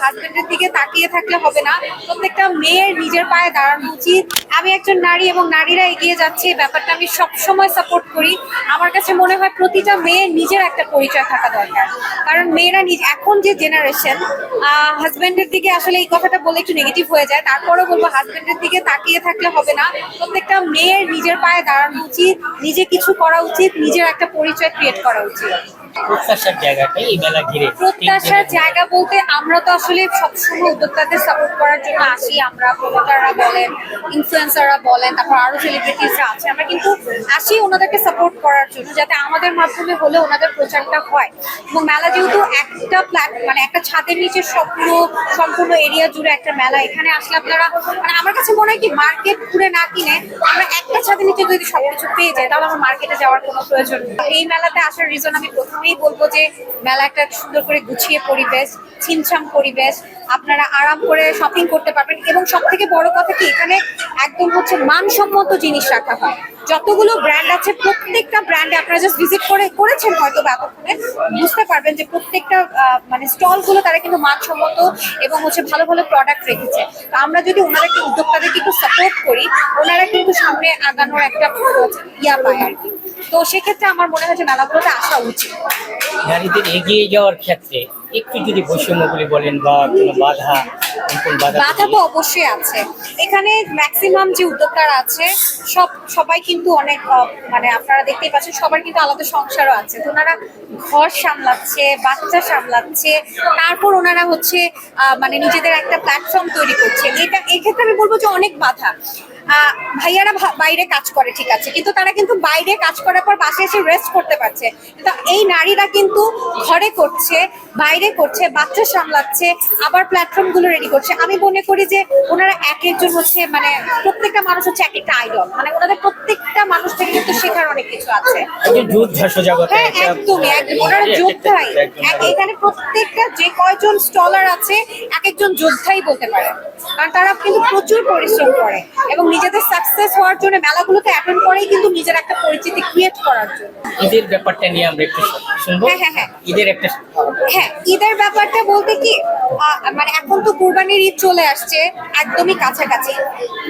হাজবেন্ডের দিকে তাকিয়ে থাকলে হবে না, প্রত্যেকটা মেয়ের নিজের পায়ে দাঁড়ানো উচিত। আমি একজন নারী এবং নারীরা এগিয়ে যাচ্ছে, এই ব্যাপারটা আমি সবসময় সাপোর্ট করি। আমার কাছে মনে হয় প্রতিটা মেয়ের নিজের একটা পরিচয় থাকা দরকার, কারণ মেয়েরা এখন যে জেনারেশন, হাজবেন্ডের দিকে আসলে এই কথাটা বলে একটু নেগেটিভ হয়ে যায়, তারপরেও বলবো হাজবেন্ডের দিকে তাকিয়ে থাকলে হবে না, প্রত্যেকটা মেয়ের নিজের পায়ে দাঁড়ানো উচিত, নিজে কিছু করা উচিত, নিজের একটা পরিচয় ক্রিয়েট করা উচিত। প্রত্যাশার জায়গাটা এই মেলা ঘিরে, প্রত্যাশার জায়গা বলতে আমরা তো আসলে সবসময় উদ্যোক্তাদের সাপোর্ট করার জন্য আসি। আমরা প্রমোটাররা বলেন, ইনফ্লুয়েন্সাররা বলেন, তারপর আরো সেলিব্রিটিসরা আছে, আমরা কিন্তু আসি ওনাদেরকে সাপোর্ট করার জন্য, যাতে আমাদের মাধ্যমে হলে ওনাদের প্রচারটা হয়। এবং মেলা যেহেতু একটা মানে একটা ছাদের নিচে সম্পূর্ণ এরিয়া জুড়ে একটা মেলা, এখানে আসলে আপনারা মানে আমার কাছে মনে হয় কি মার্কেট ঘুরে না কিনে আমরা একটা ছাদের নিচে যদি সবকিছু পেয়ে যাই, তাহলে আমার মার্কেটে যাওয়ার কোনো প্রয়োজন নেই। এই মেলাতে আসার রিজন আমি প্রথমেই বলবো যে মেলা একটা সুন্দর করে গুছিয়ে পরিবেশ, ছিমছাম পরিবেশ, আপনারা আরাম করে শপিং করতে পারবেন। এবং সব থেকে বড় কথা কি, এখানে একদম মানসম্মত জিনিস রাখা হয়। যতগুলো ব্র্যান্ড আছে প্রত্যেকটা ব্র্যান্ডে আপনারা জাস্ট ভিজিট করেছেন হয়তো বা এতক্ষণে, বুঝতে পারবেন যে প্রত্যেকটা মানে স্টল গুলো তারা কিন্তু মানসম্মত এবং ভালো ভালো প্রোডাক্ট রেখেছে। তো আমরা যদি ওনাদেরকে উদ্যোক্তাদেরকে একটু সাপোর্ট করি, ওনারা কিন্তু সামনে আগানোর একটা ইয়া পায় আর কি। তো সেক্ষেত্রে আমার মনে হয় যে মেলাগুলোতে আসা উচিত। নারীদের এগিয়ে যাওয়ার ক্ষেত্রে একটু যদি বৈষম্যগুলি বলেন বা কোনো বাধা তো অবশ্যই আছে। এখানে ম্যাক্সিমাম যে উদ্যোক্তারা আছে সবাই কিন্তু অনেক মানে আপনারা দেখতেই পাচ্ছেন সবার কিন্তু আলাদা সংসারও আছে। তো ওনারা ঘর সামলাচ্ছে, বাচ্চা সামলাচ্ছে, তারপর ওনারা মানে নিজেদের একটা প্ল্যাটফর্ম তৈরি করছে। এই ক্ষেত্রে আমি বলবো যে অনেক বাধা। ভাইয়ারা বাইরে কাজ করে ঠিক আছে, কিন্তু তারা কিন্তু বাইরে কাজ করার পর বাসায় এসে রেস্ট করতে পারছে। কিন্তু এই নারীরা কিন্তু ঘরে করছে, বাইরে করছে, বাচ্চা সামলাচ্ছে, আবার প্ল্যাটফর্ম গুলো রেডি করছে। আমি মনে করি যে ওনারা এক একজন মানে প্রত্যেকটা মানুষ এক একটা আইডল, মানে ওনাদের প্রত্যেকটা মানুষ থেকে কিন্তু শেখার অনেক কিছু আছে। হ্যাঁ একদমই, ওনারা যোদ্ধাই। এখানে প্রত্যেকটা যে কয়জন স্টলার আছে এক একজন যোদ্ধাই বলতে পারে, কারণ তারা কিন্তু প্রচুর পরিশ্রম করে এবং নিজেদের সাকসেস হওয়ার জন্য মেলাগুলোতে অ্যাটেন্ড করেই কিন্তু নিজের একটা পরিচিতি ক্রিয়েট করার জন্য। ঈদের ব্যাপারটা নিয়ে আমরা একটু শুনবো। হ্যাঁ ঈদের ব্যাপারটা বলতে কি, মানে এখন তো কুরবানির ঈদ চলে আসছে, একদমই কাছাকাছি।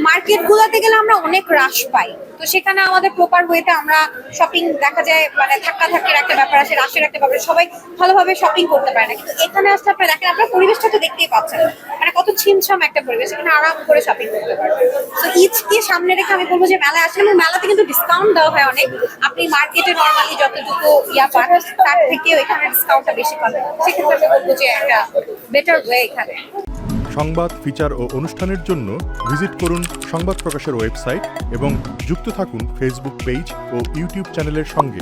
মার্কেট গুলোতে গেলে আমরা অনেক রাশ পাই, তো সেখানে আমাদের প্রপার ওয়েতে আমরা শপিং দেখা যায় মানে ধাক্কাধাক্কির একটা ব্যাপার আছে, রাশের একটা ব্যাপার, সবাই ভালোভাবে শপিং করতে পারে না। কিন্তু এখানে আসলে আপনারা দেখেন, আপনার পরিবেশটা তো দেখতেই পাচ্ছেন, মানে কত ছিমছাম একটা পরিবেশ, এখানে আরাম করে শপিং করতে পারবেন। তো ঈদকে সামনে রেখে আমি বলবো যে মেলায় আসলে, এবং মেলাতে কিন্তু ডিসকাউন্ট দেওয়া হয় অনেক। আপনি মার্কেটে নর্মালি যতটুকু পান তার থেকেও এখানে ডিসকাউন্টটা বেশি পাবেন। সেক্ষেত্রে আমি বলবো যে একটা বেটার ওয়ে এখানে। সংবাদ, ফিচার ও অনুষ্ঠানের জন্য ভিজিট করুন সংবাদ প্রকাশের ওয়েবসাইট এবং যুক্ত থাকুন ফেসবুক পেজ ও ইউটিউব চ্যানেলের সঙ্গে।